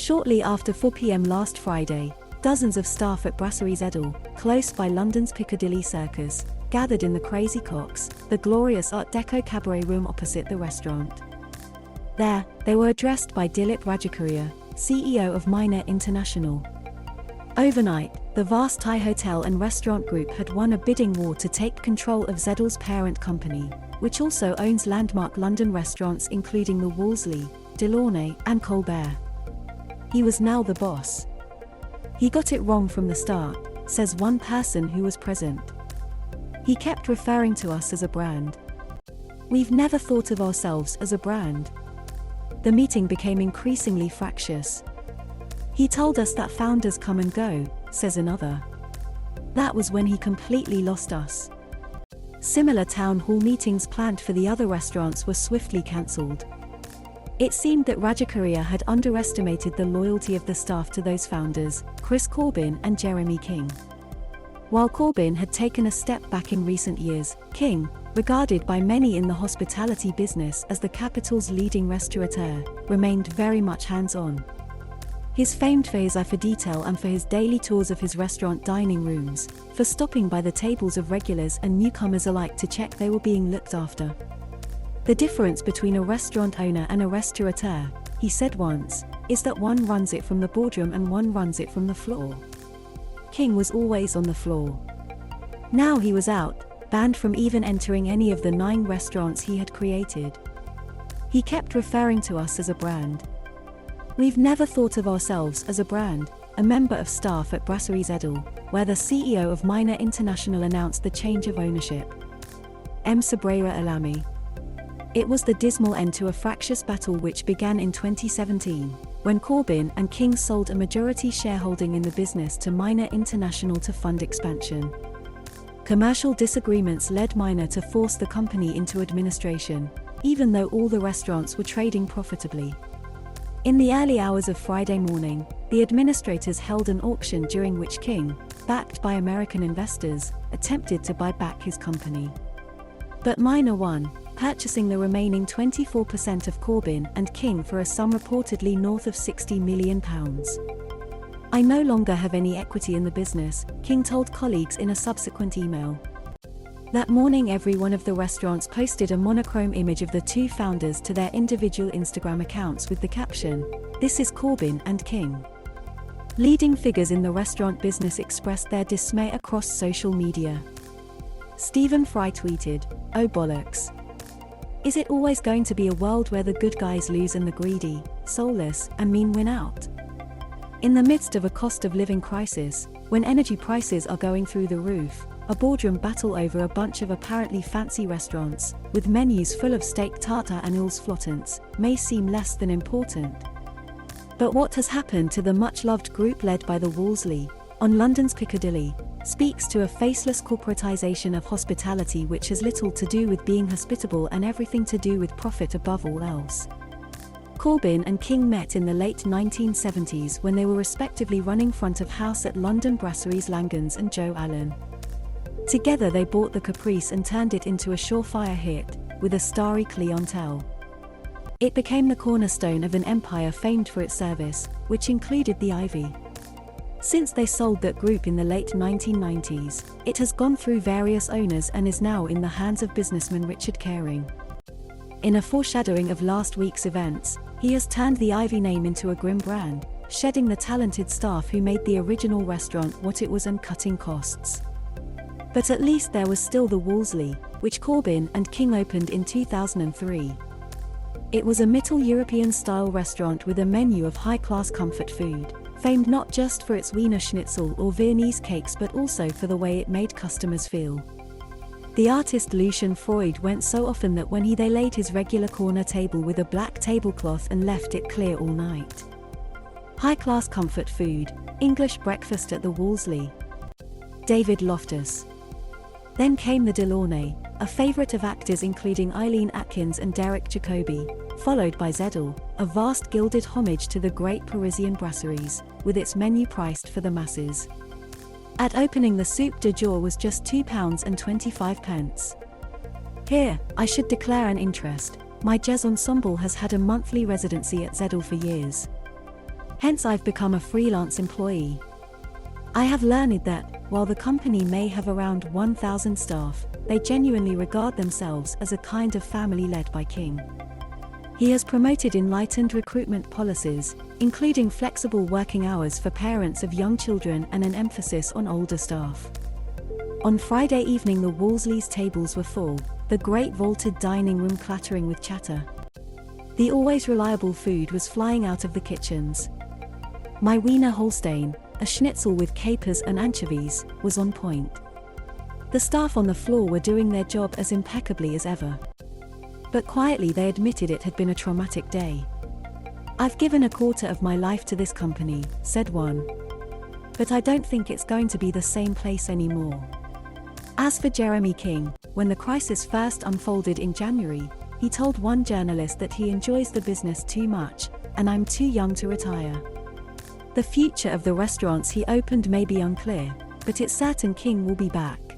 Shortly after 4 p.m. last Friday, dozens of staff at Brasserie Zédel, close by London's Piccadilly Circus, gathered in the Crazy Coqs, the glorious Art Deco cabaret room opposite the restaurant. There, they were addressed by Dillip Rajakarier, CEO of Minor International. Overnight, the vast Thai hotel and restaurant group had won a bidding war to take control of Zédel's parent company, which also owns landmark London restaurants including the Wolseley, Delaunay and Colbert. He was now the boss. He got it wrong from the start, says one person who was present. He kept referring to us as a brand. We've never thought of ourselves as a brand. The meeting became increasingly fractious. He told us that founders come and go, says another. That was when he completely lost us. Similar town hall meetings planned for the other restaurants were swiftly cancelled. It seemed that Rajakarier had underestimated the loyalty of the staff to those founders, Corbin and Jeremy King. While Corbin had taken a step back in recent years, King, regarded by many in the hospitality business as the capital's leading restaurateur, remained very much hands-on. He's famed for his eye for detail and for his daily tours of his restaurant dining rooms, for stopping by the tables of regulars and newcomers alike to check they were being looked after. The difference between a restaurant owner and a restaurateur, he said once, is that one runs it from the boardroom and one runs it from the floor. King was always on the floor. Now he was out, banned from even entering any of the 9 restaurants he had created. He kept referring to us as a brand. We've never thought of ourselves as a brand, a member of staff at Brasserie Zédel, where the CEO of Minor International announced the change of ownership. Sabrera Alami. It was the dismal end to a fractious battle which began in 2017, when Corbin and King sold a majority shareholding in the business to Minor International to fund expansion. Commercial disagreements led Minor to force the company into administration, even though all the restaurants were trading profitably. In the early hours of Friday morning, the administrators held an auction during which King, backed by American investors, attempted to buy back his company. But Minor won, purchasing the remaining 24% of Corbin and King for a sum reportedly north of £60 million. I no longer have any equity in the business, King told colleagues in a subsequent email. That morning every one of the restaurants posted a monochrome image of the 2 founders to their individual Instagram accounts with the caption, "This is Corbin and King." Leading figures in the restaurant business expressed their dismay across social media. Stephen Fry tweeted, "Oh bollocks. Is it always going to be a world where the good guys lose and the greedy, soulless, and mean win out? In the midst of a cost of living crisis, when energy prices are going through the roof, a boardroom battle over a bunch of apparently fancy restaurants, with menus full of steak tartare and oeufs flottants, may seem less than important. But what has happened to the much-loved group led by the Wolseley, on London's Piccadilly, speaks to a faceless corporatization of hospitality which has little to do with being hospitable and everything to do with profit above all else." Corbin and King met in the late 1970s when they were respectively running front of house at London Brasseries Langhans and Joe Allen. Together they bought the Caprice and turned it into a surefire hit, with a starry clientele. It became the cornerstone of an empire famed for its service, which included the Ivy. Since they sold that group in the late 1990s, it has gone through various owners and is now in the hands of businessman Richard Caring. In a foreshadowing of last week's events, he has turned the Ivy name into a grim brand, shedding the talented staff who made the original restaurant what it was and cutting costs. But at least there was still the Wolseley, which Corbin and King opened in 2003. It was a Middle European-style restaurant with a menu of high-class comfort food, famed not just for its Wiener Schnitzel or Viennese cakes but also for the way it made customers feel. The artist Lucian Freud went so often that when they laid his regular corner table with a black tablecloth and left it clear all night. High-class comfort food, English breakfast at the Wolseley. David Loftus. Then came the Delaunay, a favourite of actors including Eileen Atkins and Derek Jacobi, followed by Zédel, a vast gilded homage to the great Parisian brasseries, with its menu priced for the masses. At opening the soup de jour was just £2.25. Here, I should declare an interest. My jazz ensemble has had a monthly residency at Zédel for years. Hence I've become a freelance employee. I have learned that, while the company may have around 1,000 staff, they genuinely regard themselves as a kind of family led by King. He has promoted enlightened recruitment policies, including flexible working hours for parents of young children and an emphasis on older staff. On Friday evening the Wolseley's tables were full, the great vaulted dining room clattering with chatter. The always reliable food was flying out of the kitchens. My Wiener Holstein, a schnitzel with capers and anchovies, was on point. The staff on the floor were doing their job as impeccably as ever. But quietly they admitted it had been a traumatic day. "I've given a quarter of my life to this company," said one. "But I don't think it's going to be the same place anymore." As for Jeremy King, when the crisis first unfolded in January, he told one journalist that he enjoys the business too much, and "I'm too young to retire." The future of the restaurants he opened may be unclear, but it's certain King will be back.